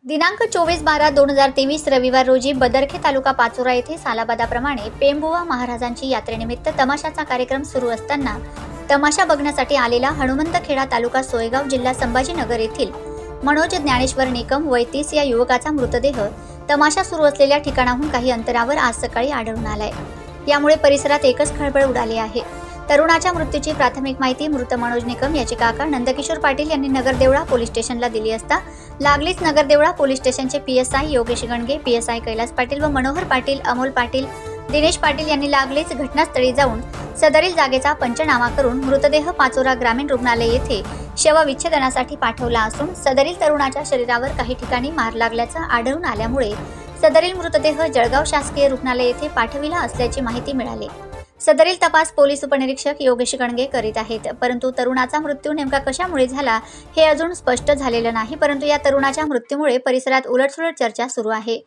दिनांक 24/12/2023 रविवार रोजी बदरखे तालुका पाचोरा येथे सालाबादाप्रमाणे पेंबुवा महाराजांची यात्रेनिमित्त तमाशाचा कार्यक्रम सुरू असताना तमाशा बघण्यासाठी आलेला हनुमंतखेडा तालुका सोयगाव जिल्हा संभाजीनगर येथील मनोज ज्ञानेश्वर निकम वय 30 या युवकाचा मृतदेह तमाशा सुरू असलेल्या ठिकाणाहून काही अंतरावर आज सकाळी आढळून आलाय। यामुळे परिसरात एकच खळबळ उडाली आहे। तरुणाच्या मृत्यूची प्राथमिक माहिती मृत मनोज निकम याचे काका नंदकिशोर पाटील यांनी नगरदेवळा पोलीस स्टेशनला दिली असता लागलीच नगरदेवळा पोलीस स्टेशनचे PSI योगेश गणगे, PSI कैलास पाटील व मनोहर पाटील, अमोल पाटील, दिनेश पाटील यांनी लागलीच घटनास्थळी जाऊन सदरील जागेचा पंचनामा करून मृतदेह पाचोरा ग्रामीण रुग्णालय येथे शवविच्छेदनासाठी पाठवला असून सदरील तरुणाच्या शरीरावर काही ठिकाणी मार लागल्याचं आढळून आल्यामुळे सदरील मृतदेह जळगाव शासकीय रुग्णालय येथे पाठविला असल्याची माहिती मिळाली। सदरील तपास पोलीस उपनिरीक्षक योगेश गणगे करीत आहेत। परंतु तरुणाचा मृत्यू नेमका कशामुळे झाला हे अजून स्पष्ट झालेलं नाही। परंतु या तरुणाच्या मृत्यूमुळे परिसरात उलटसुलट चर्चा सुरू आहे।